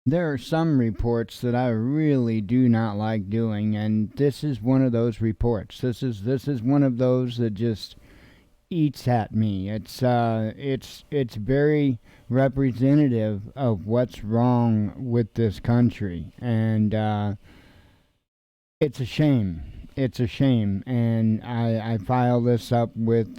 There are some reports that I really do not like doing, and this is one of those reports. This is one of those that just eats at me. It's very representative of what's wrong with this country, and it's a shame. It's a shame, and I file this up with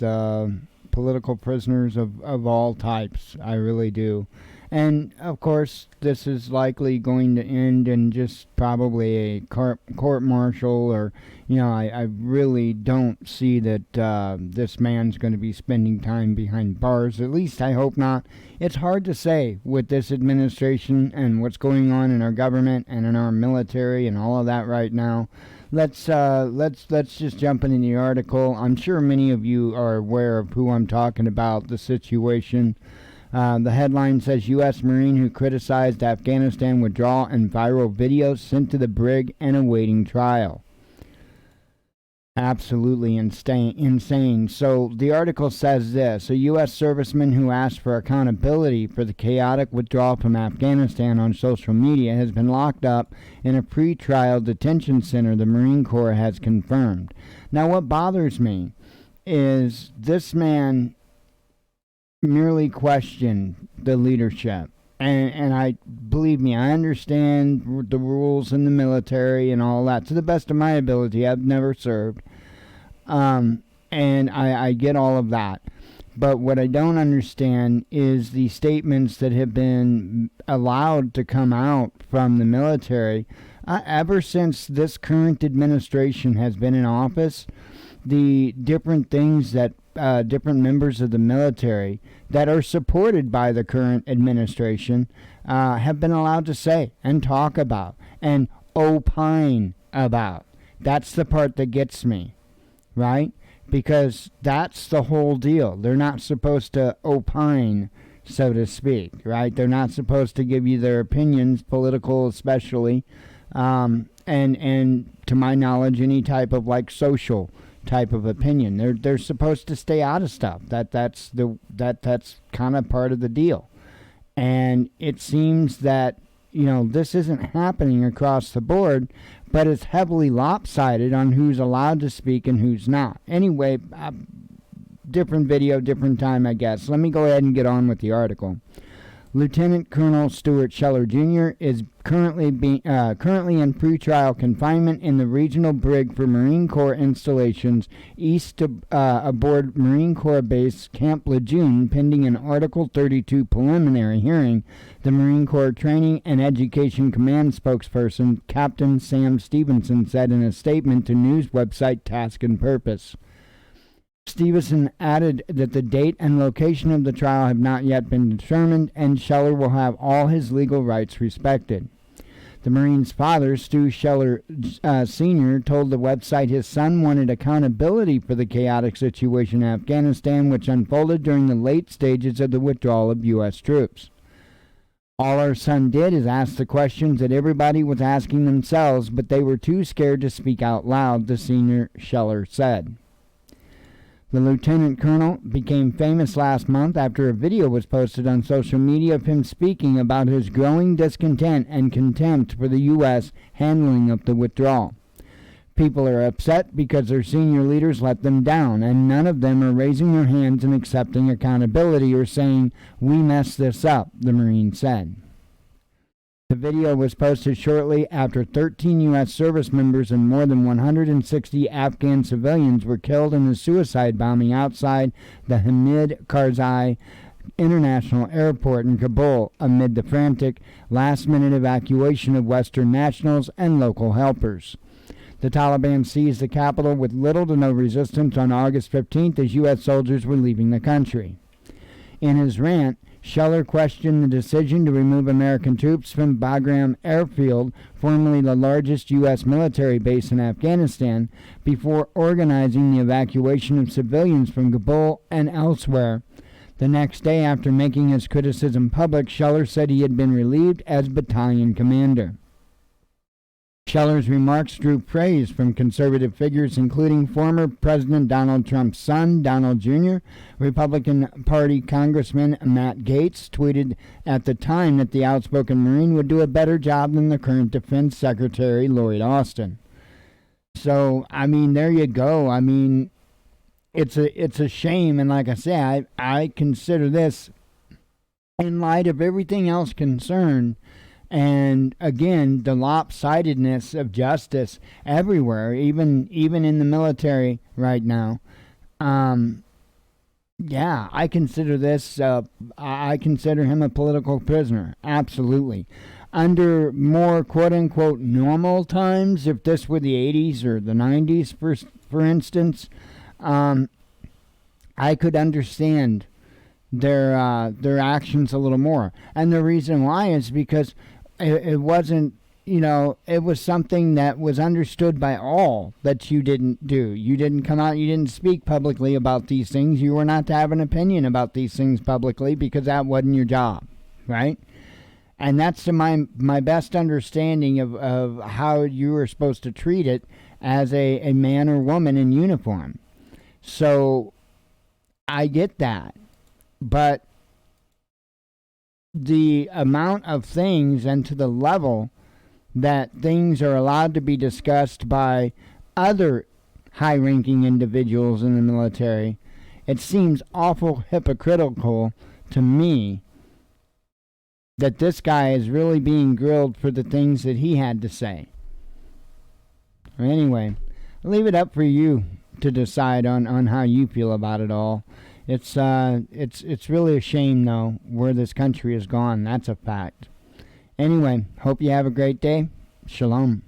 political prisoners of all types. I really do. And of course, this is likely going to end in just probably a court martial, or, I really don't see that this man's going to be spending time behind bars. At least I hope not. It's hard to say with this administration and what's going on in our government and in our military and all of that right now. Let's just jump into the article. I'm sure many of you are aware of who I'm talking about, the situation. The headline says U.S. Marine who criticized Afghanistan withdrawal and viral videos sent to the brig and awaiting trial. Absolutely insane. So the article says this: a U.S. serviceman who asked for accountability for the chaotic withdrawal from Afghanistan on social media has been locked up in a pre-trial detention center, the Marine Corps has confirmed. Now, what bothers me is this man merely questioned the leadership. And I believe me, I understand the rules in the military and all that to the best of my ability. I've never served, and I get all of that. But what I don't understand is the statements that have been allowed to come out from the military ever since this current administration has been in office. The different things that different members of the military that are supported by the current administration have been allowed to say and talk about and opine about. That's the part that gets me, right? Because that's the whole deal. They're not supposed to opine, so to speak, right? They're not supposed to give you their opinions, political especially, and to my knowledge, any type of like social type of opinion. They're supposed to stay out of stuff. That's kind of part of the deal. And it seems that this isn't happening across the board, but it's heavily lopsided on who's allowed to speak and who's not. Anyway, different video, different time, I guess. Let me go ahead and get on with the article. Lieutenant Colonel Stuart Scheller Jr. is currently in pretrial confinement in the regional brig for Marine Corps installations east aboard Marine Corps Base Camp Lejeune, pending an Article 32 preliminary hearing. The Marine Corps Training and Education Command spokesperson Captain Sam Stevenson said in a statement to news website Task and Purpose. Stevenson added that the date and location of the trial have not yet been determined, and Scheller will have all his legal rights respected. The Marine's father, Stu Scheller Sr., told the website his son wanted accountability for the chaotic situation in Afghanistan, which unfolded during the late stages of the withdrawal of U.S. troops. All our son did is ask the questions that everybody was asking themselves, but they were too scared to speak out loud, the senior Scheller said. The lieutenant colonel became famous last month after a video was posted on social media of him speaking about his growing discontent and contempt for the U.S. handling of the withdrawal. People are upset because their senior leaders let them down, and none of them are raising their hands and accepting accountability or saying, "We messed this up," the Marine said. The video was posted shortly after 13 U.S. service members and more than 160 Afghan civilians were killed in a suicide bombing outside the Hamid Karzai International Airport in Kabul amid the frantic, last-minute evacuation of Western nationals and local helpers. The Taliban seized the capital with little to no resistance on August 15th as U.S. soldiers were leaving the country. In his rant, Scheller questioned the decision to remove American troops from Bagram Airfield, formerly the largest U.S. military base in Afghanistan, before organizing the evacuation of civilians from Kabul and elsewhere. The next day, after making his criticism public, Scheller said he had been relieved as battalion commander. Scheller's remarks drew praise from conservative figures, including former President Donald Trump's son, Donald Jr. Republican Party Congressman Matt Gaetz tweeted at the time that the outspoken Marine would do a better job than the current Defense Secretary, Lloyd Austin. So, I mean, there you go. I mean, it's a shame, and like I say, I consider this, in light of everything else concerned, and again, the lopsidedness of justice everywhere, even in the military right now. Yeah, I consider this. I consider him a political prisoner. Absolutely. Under more quote-unquote normal times, if this were the 80s or the 90s, for instance, I could understand their actions a little more. And the reason why is because it wasn't, it was something that was understood by all that you didn't do. You didn't come out, you didn't speak publicly about these things. You were not to have an opinion about these things publicly because that wasn't your job, right? And that's to my best understanding of how you were supposed to treat it as a man or woman in uniform. So I get that. But the amount of things and to the level that things are allowed to be discussed by other high-ranking individuals in the military, it seems awful hypocritical to me that this guy is really being grilled for the things that he had to say. Anyway, I'll leave it up for you to decide on how you feel about it all. It's really a shame, though, where this country has gone. That's a fact. Anyway, hope you have a great day. Shalom.